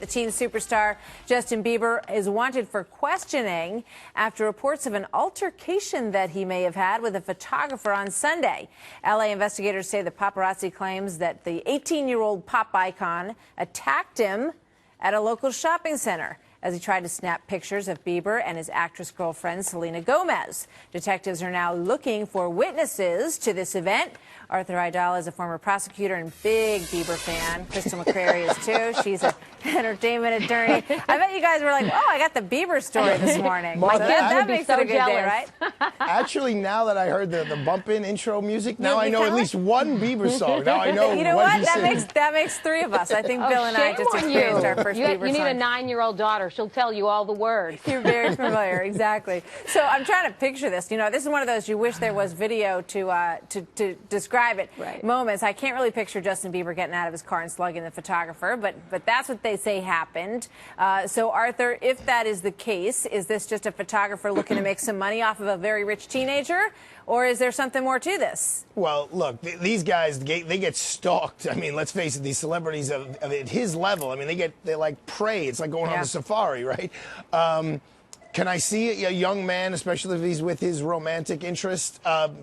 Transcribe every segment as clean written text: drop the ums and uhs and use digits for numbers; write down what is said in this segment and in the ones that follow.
The teen superstar Justin Bieber is wanted for questioning after reports of an altercation that he may have had with a photographer on Sunday. LA investigators say the paparazzi claims that the 18-year-old pop icon attacked him at a local shopping center as he tried to snap pictures of Bieber and his actress girlfriend Selena Gomez. Detectives are now looking for witnesses to this event. Arthur Aidala is a former prosecutor and big Bieber fan. Crystal McCrary is too. She's an entertainment attorney. I bet you guys were like, oh, I got the Bieber story this morning. Martha, so that makes it a good day, right? Actually, now that I heard the bump-in intro music, now I know at least one Bieber song. Now I know. You know what? That makes three of us. I think Bill and I just experienced our first Bieber song. You need a 9-year-old daughter. She'll tell you all the words. You're very familiar, exactly. So I'm trying to picture this. You know, this is one of those you wish there was video to describe it. Right. Moments. I can't really picture Justin Bieber getting out of his car and slugging the photographer, but that's what they say happened. So Arthur, if that is the case, is this just a photographer looking to make some money off of a very rich teenager, or is there something more to this? Well, look, these guys, they get stalked. I mean, let's face it, these celebrities at his level, I mean, they're like prey. It's like going on a safari, right? Can I see a young man, especially if he's with his romantic interest,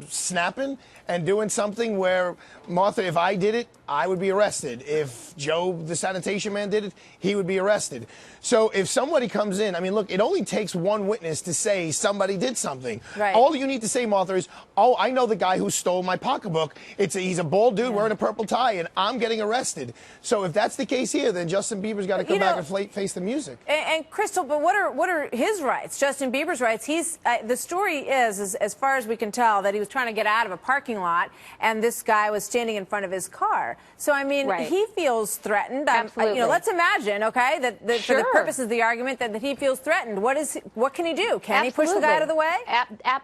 snapping and doing something where, Martha, if I did it, I would be arrested. If Joe, the sanitation man, did it, he would be arrested. So if somebody comes in, I mean, look, it only takes one witness to say somebody did something. Right. All you need to say, Martha, is, oh, I know the guy who stole my pocketbook. He's a bald dude wearing a purple tie, and I'm getting arrested. So if that's the case here, then Justin Bieber's got to come back and face the music. And Crystal, but what are his rights? Justin Bieber's rights. The story is, as far as we can tell, that he was trying to get out of a parking lot, and this guy was standing in front of his car. So I mean, he feels threatened. Absolutely. You know, let's imagine, okay, that for the purposes of the argument, that he feels threatened. What can he do? Can he push the guy out of the way?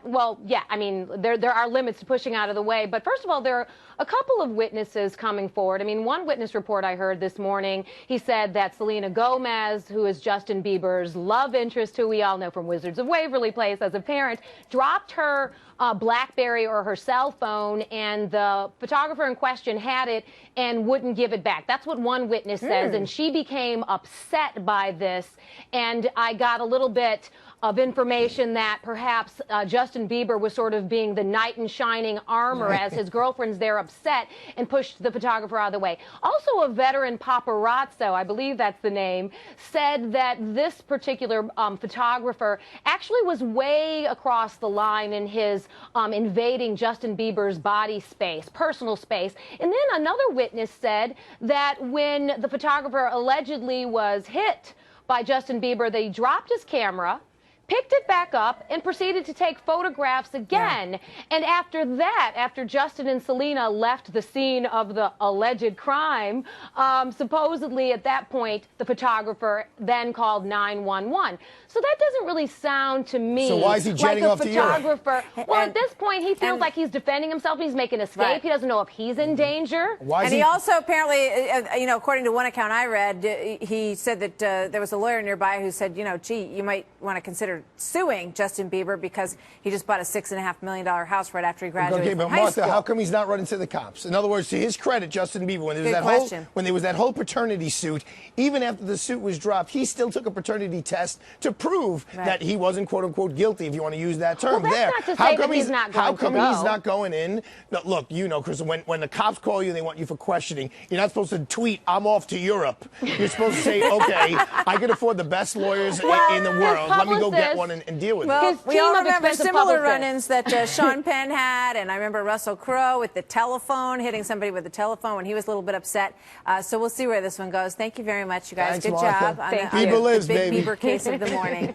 Well, yeah. I mean, there are limits to pushing out of the way. But first of all, there are a couple of witnesses coming forward. I mean, one witness report I heard this morning, he said that Selena Gomez, who is Justin Bieber's love interest, who we all know from Wizards of Waverly Place as a parent, dropped her BlackBerry or her cell phone, and the photographer in question had it and wouldn't give it back. That's what one witness says, and she became upset by this. And I got a little bit of information that perhaps Justin Bieber was sort of being the knight in shining armor as his girlfriend's there upset and pushed the photographer out of the way. Also, a veteran Paparazzo, I believe that's the name, said that this particular photographer actually was way across the line in his invading Justin Bieber's body space, personal space. And then another witness said that when the photographer allegedly was hit by Justin Bieber, that he dropped his camera, picked it back up, and proceeded to take photographs again. And after that, after Justin and Selena left the scene of the alleged crime, supposedly at that point, the photographer then called 911. So that doesn't really sound to me so why is he jetting like off a photographer. Well, at this point, he feels like he's defending himself. He's making an escape. Right. He doesn't know if he's in danger. And he also apparently, you know, according to one account I read, he said that there was a lawyer nearby who said, you know, gee, you might want to consider suing Justin Bieber because he just bought a $6.5 million house right after he graduated from high Martha, school. how come he's not running to the cops? In other words, to his credit, Justin Bieber, when there was that whole paternity suit, even after the suit was dropped, he still took a paternity test to prove that he wasn't "quote unquote" guilty, if you want to use that term. Well, that's not to say that he's not going how come to go. he's not going in? No, look, you know, Chris, when the cops call you and they want you for questioning, you're not supposed to tweet, "I'm off to Europe." You're supposed to say, "Okay, I can afford the best lawyers in the world. Let me go get one and deal with it." Well, we all remember similar run-ins that Sean Penn had, and I remember Russell Crowe with the telephone, hitting somebody with the telephone when he was a little bit upset. So we'll see where this one goes. Thank you very much, you guys. Thanks, Good Martha. job on the Bieber lives, big baby. Bieber case of the morning.